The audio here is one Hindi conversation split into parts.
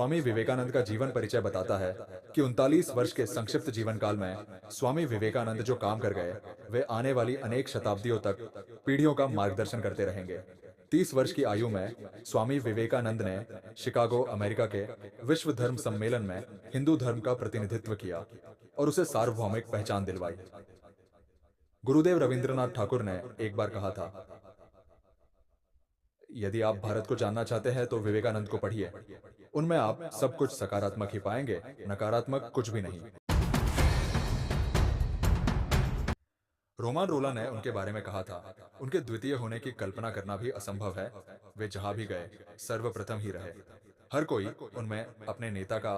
स्वामी विवेकानंद का जीवन परिचय बताता है कि 39 वर्ष के संक्षिप्त जीवन काल में स्वामी विवेकानंद जो काम कर गए, वे आने वाली अनेक शताब्दियों तक पीढ़ियों का मार्गदर्शन करते रहेंगे। 30 वर्ष की आयु में स्वामी विवेकानंद ने शिकागो, अमेरिका के विश्व धर्म सम्मेलन में हिंदू धर्म का प्रतिनिधित्व किया और उसे सार्वभौमिक पहचान दिलवाई। गुरुदेव रविंद्रनाथ ठाकुर ने एक बार कहा था, यदि आप भारत को जानना चाहते हैं तो विवेकानंद को पढ़िए। उनमें आप सब कुछ सकारात्मक ही पाएंगे, नकारात्मक कुछ भी नहीं। रोमान रोला ने उनके बारे में कहा था, उनके द्वितीय होने की कल्पना करना भी असंभव है। वे जहां भी गए सर्वप्रथम ही रहे। हर कोई उनमें अपने नेता का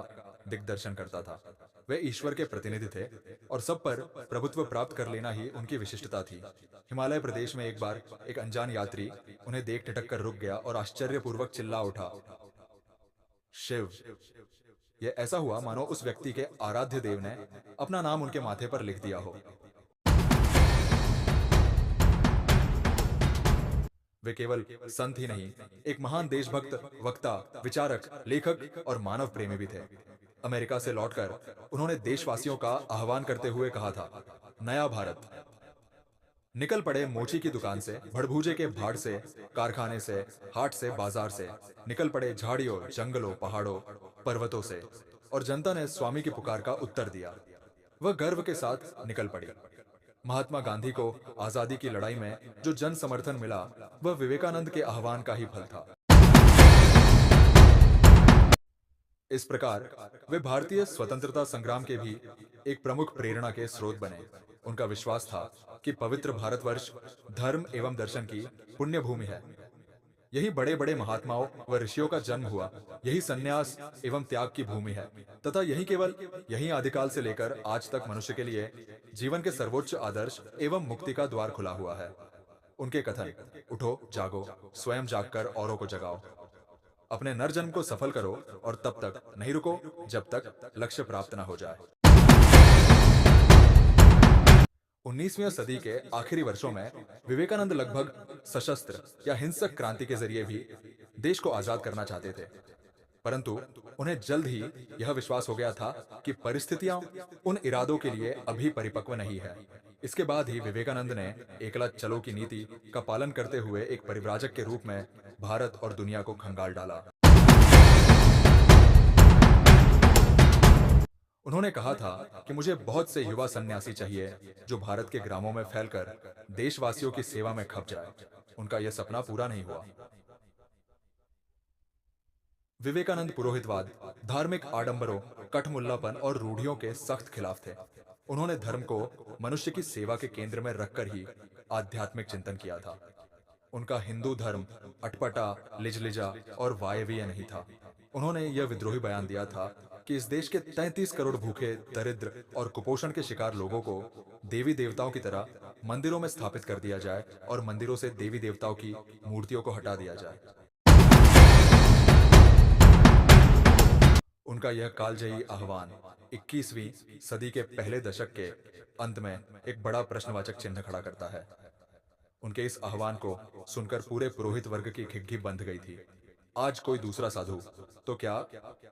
दिग्दर्शन करता था। वे ईश्वर के प्रतिनिधि थे और सब पर प्रभुत्व प्राप्त कर लेना ही उनकी विशिष्टता थी। हिमालय प्रदेश में एक बार एक अनजान यात्री उन्हें देख ठिठक कर रुक गया और आश्चर्यपूर्वक चिल्ला उठा, शिव। यह ऐसा हुआ मानो उस व्यक्ति के आराध्य देव ने अपना नाम उनके माथे पर लिख दिया हो। वे केवल संत ही नहीं, एक महान देशभक्त, वक्ता, विचारक, लेखक और मानव प्रेमी भी थे। अमेरिका से लौटकर उन्होंने देशवासियों का आह्वान करते हुए कहा था, नया भारत। निकल पड़े मोची की दुकान से, भड़भूजे के भाड़ से, कारखाने से, हाट से, बाजार से, निकल पड़े झाड़ियों, जंगलों, पहाड़ों, पर्वतों से, और जनता ने स्वामी की पुकार का उत्तर दिया। वह गर्व के साथ निकल पड़ी। महात्मा गांधी को आजादी की लड़ाई में जो जन समर्थन मिला, वह विवेकानंद के आह्वान का ही फल था। इस प्रकार वे भारतीय स्वतंत्रता संग्राम के भी एक प्रमुख प्रेरणा के स्रोत बने। उनका विश्वास था कि पवित्र भारतवर्ष धर्म एवं दर्शन की पुण्य भूमि है। यही बड़े बड़े महात्माओं व ऋषियों का जन्म हुआ, यही संन्यास एवं त्याग की भूमि है, तथा यही आदिकाल से लेकर आज तक मनुष्य के लिए जीवन के सर्वोच्च आदर्श एवं मुक्ति का द्वार खुला हुआ है। उनके कथन, उठो, जागो, स्वयं जागकर औरों को जगाओ, अपने नरजन्म को सफल करो और तब तक नहीं रुको जब तक लक्ष्य प्राप्त न हो जाए। 19वीं सदी के आखिरी वर्षों में विवेकानंद लगभग सशस्त्र या हिंसक क्रांति के जरिए भी देश को आजाद करना चाहते थे, परंतु उन्हें जल्द ही यह विश्वास हो गया था कि परिस्थितियां उन इरादों के लिए अभी परिपक्व नहीं है। इसके बाद ही विवेकानंद ने एकला चलो की नीति का पालन करते हुए एक परिव्राजक के रूप में भारत और दुनिया को खंगाल डाला। उन्होंने कहा था कि मुझे बहुत से युवा सन्यासी चाहिए जो भारत के ग्रामों में फैलकर देशवासियों की सेवा में खप जाए। उनका यह सपना पूरा नहीं हुआ। विवेकानंद पुरोहितवाद, धार्मिक आडंबरों, कठमुल्लापन और रूढ़ियों के सख्त खिलाफ थे। उन्होंने धर्म को मनुष्य की सेवा के केंद्र में रखकर ही आध्यात्मिक चिंतन किया था। उनका हिंदू धर्म अटपटा, लिजलिजा और वायवीय नहीं था। उन्होंने यह विद्रोही बयान दिया था कि इस देश के 33 करोड़ भूखे, दरिद्र और कुपोषण के शिकार लोगों को देवी देवताओं की तरह मंदिरों में स्थापित कर दिया जाए और मंदिरों से देवी देवताओं की मूर्तियों को हटा दिया जाए। उनका यह कालजयी आह्वान 21वीं सदी के पहले दशक के अंत में एक बड़ा प्रश्नवाचक चिन्ह खड़ा करता है। उनके इस आह्वान को सुनकर पूरे पुरोहित वर्ग की खिग्गी बंध गई थी। आज कोई दूसरा साधु, तो क्या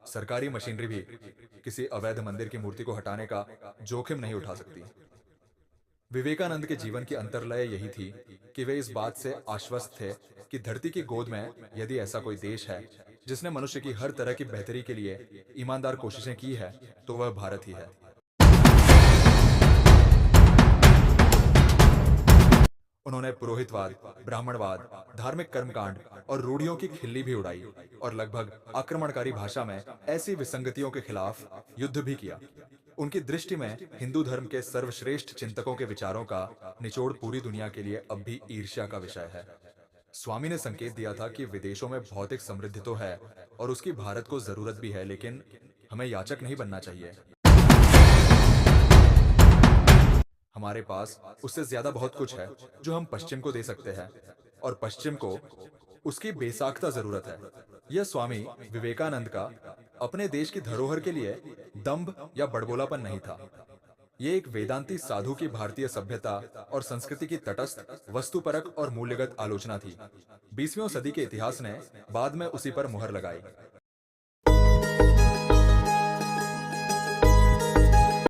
सरकारी मशीनरी भी किसी अवैध मंदिर की मूर्ति को हटाने का जोखिम नहीं उठा सकती। विवेकानंद के जीवन की अंतर्लय यही थी कि वे इस बात से आश्वस्त थे कि धरती की गोद में यदि ऐसा कोई देश है जिसने मनुष्य की हर तरह की बेहतरी के लिए ईमानदार कोशिशें की है, तो वह भारत ही है। उन्होंने पुरोहितवाद, ब्राह्मणवाद, धार्मिक कर्मकांड और रूढ़ियों की खिल्ली भी उड़ाई और लगभग आक्रमणकारी भाषा में ऐसी विसंगतियों के खिलाफ युद्ध भी किया। उनकी दृष्टि में हिंदू धर्म के सर्वश्रेष्ठ चिंतकों के विचारों का निचोड़ पूरी दुनिया के लिए अब भी ईर्ष्या का विषय है। स्वामी ने संकेत दिया था कि विदेशों में भौतिक समृद्धि तो है और उसकी भारत को जरूरत भी है, लेकिन हमें याचक नहीं बनना चाहिए। हमारे पास उससे ज्यादा बहुत कुछ है जो हम पश्चिम को दे सकते हैं, और पश्चिम को उसकी बेसाख्ता जरूरत है। यह स्वामी विवेकानंद का अपने देश की धरोहर के लिए दंभ या बड़बोलापन नहीं था। ये एक वेदांती साधु की भारतीय सभ्यता और संस्कृति की तटस्थ, वस्तुपरक और मूल्यगत आलोचना थी। 20वीं सदी के इतिहास ने बाद में उसी पर मुहर लगाई।